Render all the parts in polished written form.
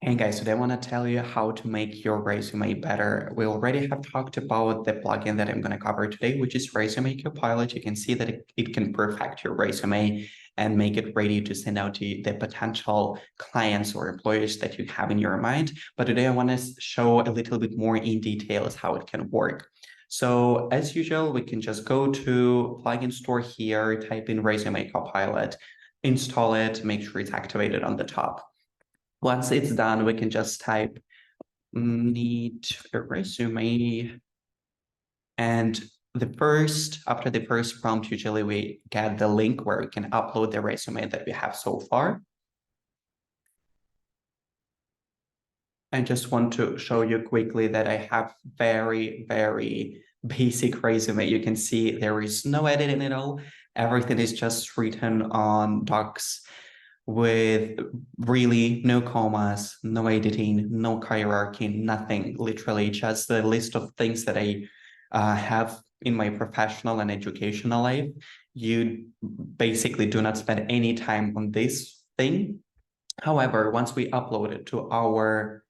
Hey guys, today I want to tell you how to make your resume better. We already have talked about the plugin that I'm going to cover today, which is Resume Copilot. You can see that it can perfect your resume and make it ready to send out to the potential clients or employers that you have in your mind. But today I want to show a little bit more in details how it can work. So as usual, we can just go to plugin store here, type in Resume Copilot, install it, make sure it's activated on the top. Once it's done, we can just type need a resume. And after the first prompt, usually we get the link where we can upload the resume that we have so far. I just want to show you quickly that I have very, very basic resume. You can see there is no editing at all. Everything is just written on docs with really no commas, no editing, no hierarchy, nothing, literally just a list of things that I have in my professional and educational life. You basically do not spend any time on this thing. However, once we upload it to our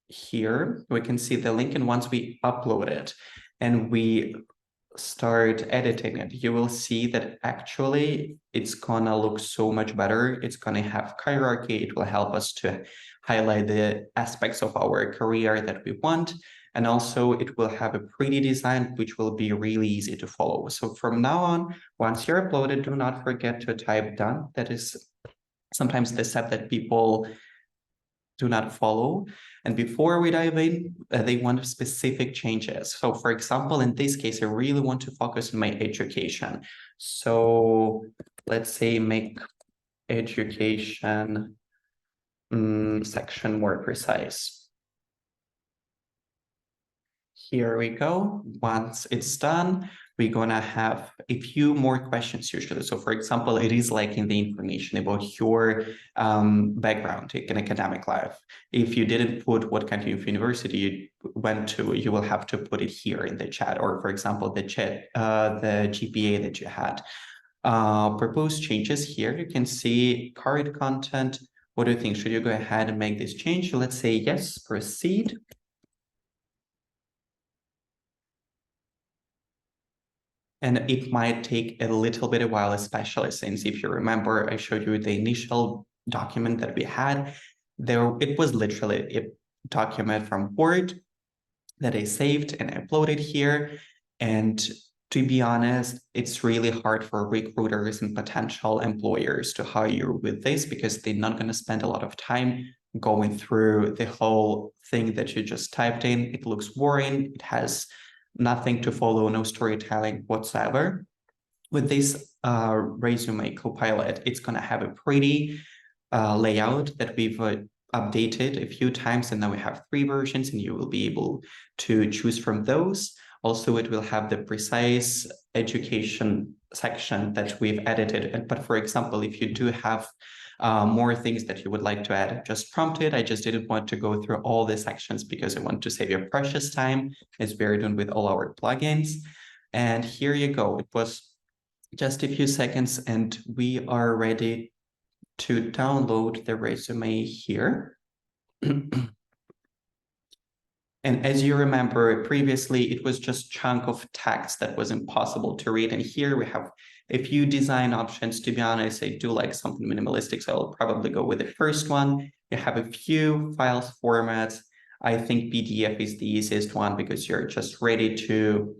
here, we can see the link, and once we upload it and we start editing it, you will see that actually it's gonna look so much better. It's gonna have hierarchy. It will help us to highlight the aspects of our career that we want. And also it will have a pretty design, which will be really easy to follow. So from now on, once you're uploaded, do not forget to type done. That is sometimes the step that people do not follow. And before we dive in, they want specific changes. So for example, in this case, I really want to focus on my education. So let's say make education section more precise. Here we go. Once it's done, we're gonna have a few more questions usually. So for example, it is lacking the information about your background in academic life. If you didn't put what kind of university you went to, you will have to put it here in the chat, or for example, the GPA that you had. Proposed changes here, you can see current content. What do you think? Should you go ahead and make this change? Let's say yes, proceed. And it might take a little bit of while, especially since if you remember, I showed you the initial document that we had. It was literally a document from Word that I saved and uploaded here. And to be honest, it's really hard for recruiters and potential employers to hire you with this because they're not going to spend a lot of time going through the whole thing that you just typed in. It looks boring. It has nothing to follow, no storytelling whatsoever. With this Resume Copilot, it's going to have a pretty layout that we've updated a few times, and now we have 3 versions, and you will be able to choose from those. Also, it will have the precise education section that we've edited. But for example, if you do have more things that you would like to add, just prompt it. I just didn't want to go through all the sections because I want to save your precious time, as we're doing with all our plugins. And here you go. It was just a few seconds, and we are ready to download the resume here. And as you remember, previously, it was just chunk of text that was impossible to read. And here we have a few design options. To be honest, I do like something minimalistic, so I'll probably go with the first one. You have a few files formats. I think PDF is the easiest one because you're just ready to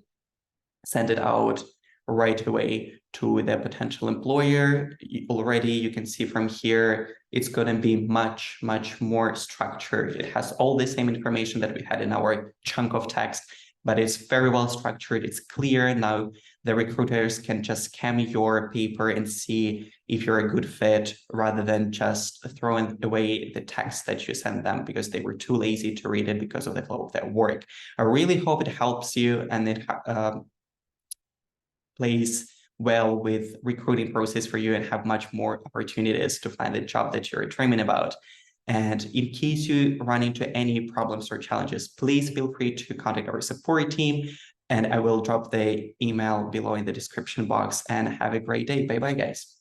send it out right away to the potential employer. Already, you can see from here, it's going to be much, much more structured. It has all the same information that we had in our chunk of text, but it's very well structured. It's clear. Now the recruiters can just scan your paper and see if you're a good fit rather than just throwing away the text that you send them because they were too lazy to read it because of the flow of their work. I really hope it helps you and it plays well with recruiting process for you and have much more opportunities to find the job that you're dreaming about. And in case you run into any problems or challenges, please feel free to contact our support team, and I will drop the email below in the description box. And have a great day. Bye-bye, guys.